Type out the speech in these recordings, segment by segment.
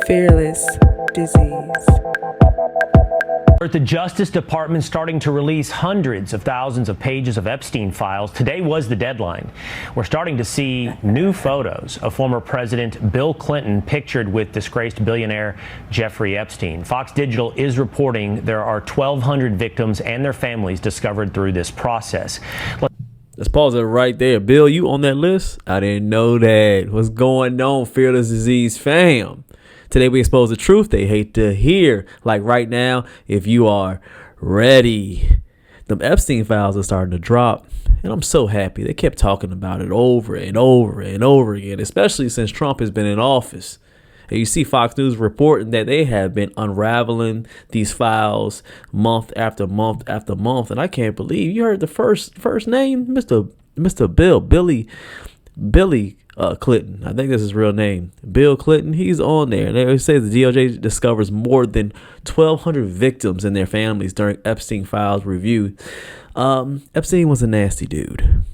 Fearless Disease. The Justice Department starting to release hundreds of thousands of pages of Epstein files. Today was the deadline. We're starting to see new photos of former President Bill Clinton pictured with disgraced billionaire Jeffrey Epstein. Fox Digital is reporting there are 1,200 victims and their families discovered through this process. Let's pause it right there. Bill, you on that list? I didn't know that. What's going on, Fearless Disease fam? Today we expose the truth they hate to hear. Like right now, if you are ready. The Epstein files are starting to drop, and I'm so happy. They kept talking about it over and over and over again, especially since Trump has been in office. And you see Fox News reporting that they have been unraveling these files month after month after month, and I can't believe you heard the first name, Mr. Billy Clinton. I think that's his real name. Bill Clinton. He's on there. And they say the DOJ discovers more than 1,200 victims and their families during Epstein files review. Epstein was a nasty dude.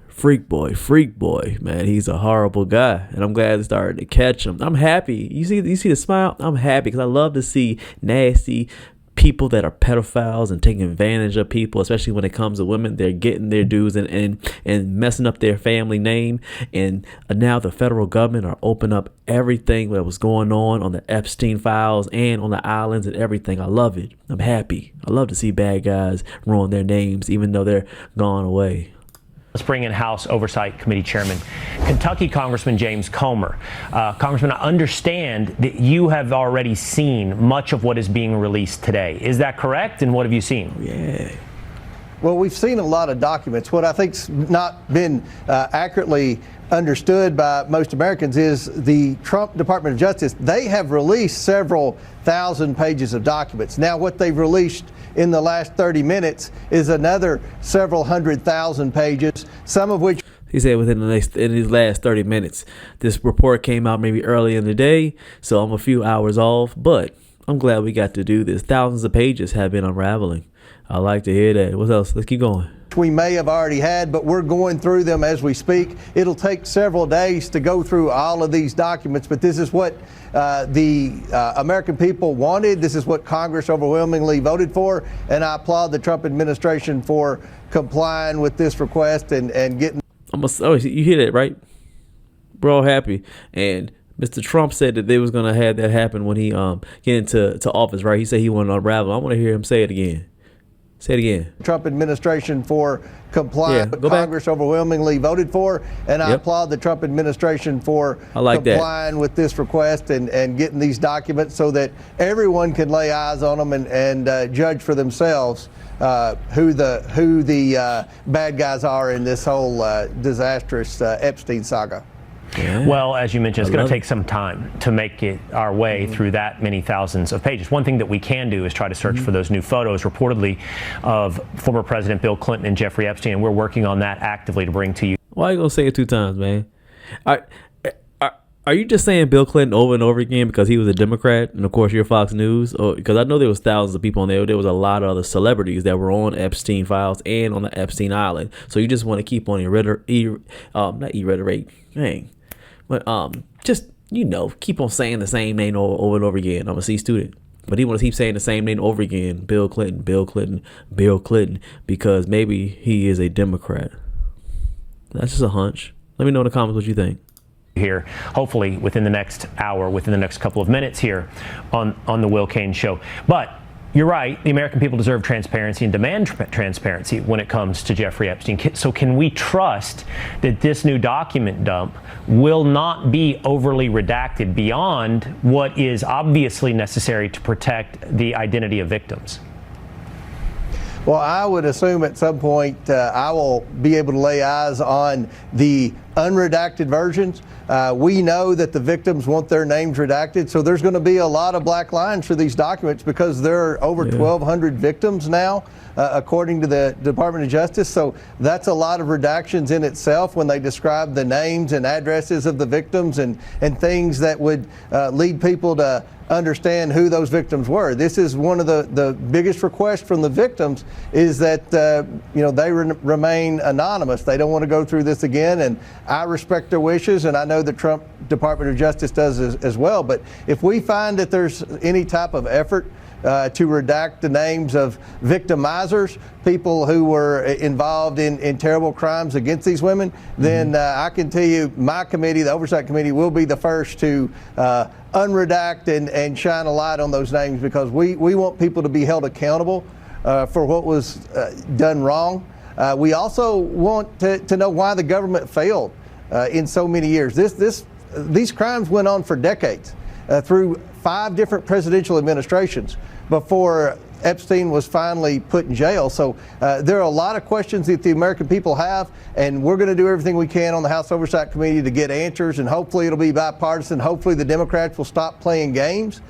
Freak boy, man. He's a horrible guy, and I'm glad they started to catch him. I'm happy. You see the smile? I'm happy because I love to see nasty people that are pedophiles and taking advantage of people, especially when it comes to women. They're getting their dues and messing up their family name. And now the federal government are opening up everything that was going on the Epstein files and on the islands and everything. I love it. I'm happy. I love to see bad guys ruin their names, even though they're gone away. Let's bring in House Oversight Committee Chairman, Kentucky Congressman James Comer. Congressman, I understand that you have already seen much of what is being released today. Is that correct? And what have you seen? Yeah. Well, we've seen a lot of documents. What I think's not been accurately understood by most Americans is the Trump Department of Justice. They have released several thousand pages of documents. Now, what they've released in the last 30 minutes is another several 100,000 pages, some of which he said in his last 30 minutes. This report came out maybe early in the day, so I'm a few hours off, but I'm glad we got to do this. Thousands of pages have been unraveling. I like to hear that. What else? Let's keep going. We may have already had, but we're going through them as we speak. It'll take several days to go through all of these documents, but this is what the American people wanted. This is what Congress overwhelmingly voted for, and I applaud the Trump administration for complying with this request and getting. You hear that, right? We're all happy. And Mr. Trump said that they was going to have that happen when he get into office, right? He said he wanted to unravel. I want to hear him say it again. Say it again. Trump administration for complying with Congress overwhelmingly voted for, and I applaud the Trump administration for complying with this request and getting these documents so that everyone can lay eyes on them and judge for themselves who the bad guys are in this whole disastrous Epstein saga. Yeah. Well, as you mentioned, it's going to take some time to make it our way through that many thousands of pages. One thing that we can do is try to search for those new photos, reportedly, of former President Bill Clinton and Jeffrey Epstein, and we're working on that actively to bring to you. Why are you going to say it two times, man? Are you just saying Bill Clinton over and over again because he was a Democrat, and of course you're Fox News? Or because I know there was thousands of people on there. There was a lot of other celebrities that were on Epstein files and on the Epstein Island. So you just want to keep on but just, keep on saying the same name over and over again. I'm a C student. But he want to keep saying the same name over again. Bill Clinton, because maybe he is a Democrat. That's just a hunch. Let me know in the comments what you think. Here, hopefully within the next hour, within the next couple of minutes here on the Will Cain Show. But you're right. The American people deserve transparency and demand transparency when it comes to Jeffrey Epstein. So can we trust that this new document dump will not be overly redacted beyond what is obviously necessary to protect the identity of victims? Well, I would assume at some point I will be able to lay eyes on the unredacted versions. We know that the victims want their names redacted, so there's going to be a lot of black lines for these documents because there are over 1,200 victims now, according to the Department of Justice. So that's a lot of redactions in itself when they describe the names and addresses of the victims and things that would lead people to understand who those victims were. This is one of the biggest requests from the victims is that they remain anonymous. They don't want to go through this again, and I respect their wishes, and I know the Trump Department of Justice does as well. But if we find that there's any type of effort to redact the names of victimizers, people who were involved in terrible crimes against these women, then I can tell you my committee, the Oversight Committee, will be the first to unredact and shine a light on those names, because we want people to be held accountable for what was done wrong. We also want to know why the government failed in so many years. These crimes went on for decades, through 5 different presidential administrations before Epstein was finally put in jail. So there are a lot of questions that the American people have, and we're going to do everything we can on the House Oversight Committee to get answers, and hopefully it'll be bipartisan. Hopefully the Democrats will stop playing games.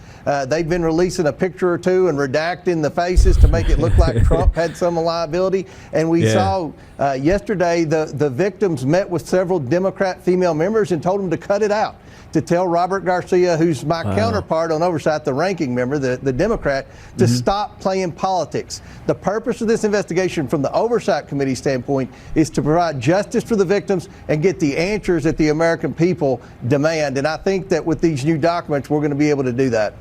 They've been releasing a picture or two and redacting the faces to make it look like Trump had some liability. And we saw yesterday the victims met with several Democrat female members and told them to cut it out, to tell Robert Garcia, who's my counterpart on oversight, the ranking member, the Democrat, to stop playing politics. The purpose of this investigation from the Oversight Committee standpoint is to provide justice for the victims and get the answers that the American people demand. And I think that with these new documents, we're going to be able to do that.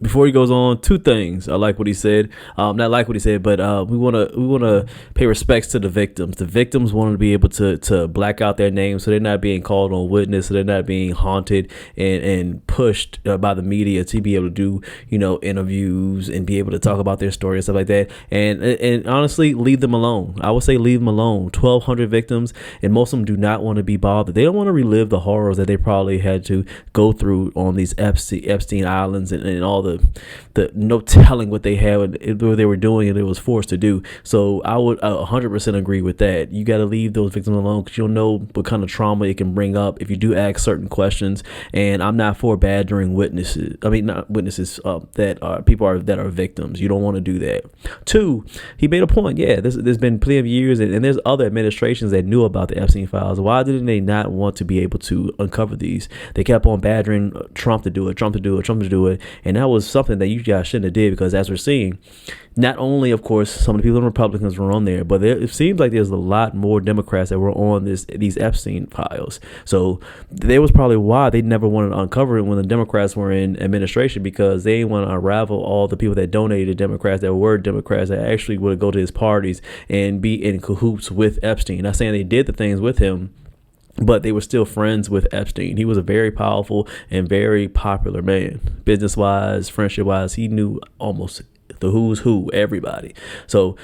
Before he goes on, 2 things. I like what he said. Not like what he said, but we want to pay respects to the victims. The victims want to be able to black out their names, so they're not being called on witness, so they're not being haunted and pushed by the media to be able to do interviews and be able to talk about their story and stuff like that. And honestly, leave them alone. I would say leave them alone. 1,200 victims, and most of them do not want to be bothered. They don't want to relive the horrors that they probably had to go through on these Epstein Islands and all the no telling what they had, what they were doing, and it was forced to do. So I would 100% agree with that. You got to leave those victims alone, because you'll know what kind of trauma it can bring up if you do ask certain questions. And I'm not for badgering witnesses. I mean, not witnesses that are people that are victims. You don't want to do that. 2, he made a point. Yeah, there's been plenty of years, and there's other administrations that knew about the Epstein files. Why didn't they not want to be able to uncover these? They kept on badgering Trump to do it, and that was something that you guys shouldn't have did, because as we're seeing, not only, of course, some of the people in Republicans were on there, but it seems like there's a lot more Democrats that were on these Epstein files. So there was probably why they never wanted to uncover it when the Democrats were in administration, because they didn't want to unravel all the people that donated to Democrats, that were Democrats, that actually would go to his parties and be in cahoots with Epstein. Not saying they did the things with him, but they were still friends with Epstein. He was a very powerful and very popular man. Business-wise, friendship-wise, he knew almost the who's who, everybody. So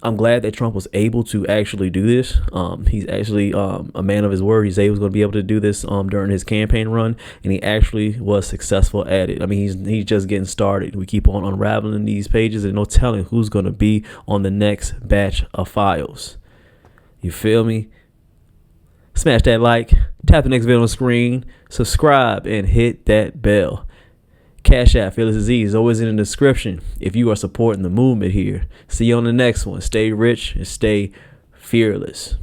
I'm glad that Trump was able to actually do this. He's actually a man of his word. He said he was going to be able to do this during his campaign run, and he actually was successful at it. I mean, he's just getting started. We keep on unraveling these pages, and no telling who's going to be on the next batch of files. You feel me? Smash that like, tap the next video on the screen, subscribe, and hit that bell. CashApp, FearlessDisease, is always in the description if you are supporting the movement here. See you on the next one. Stay rich and stay fearless.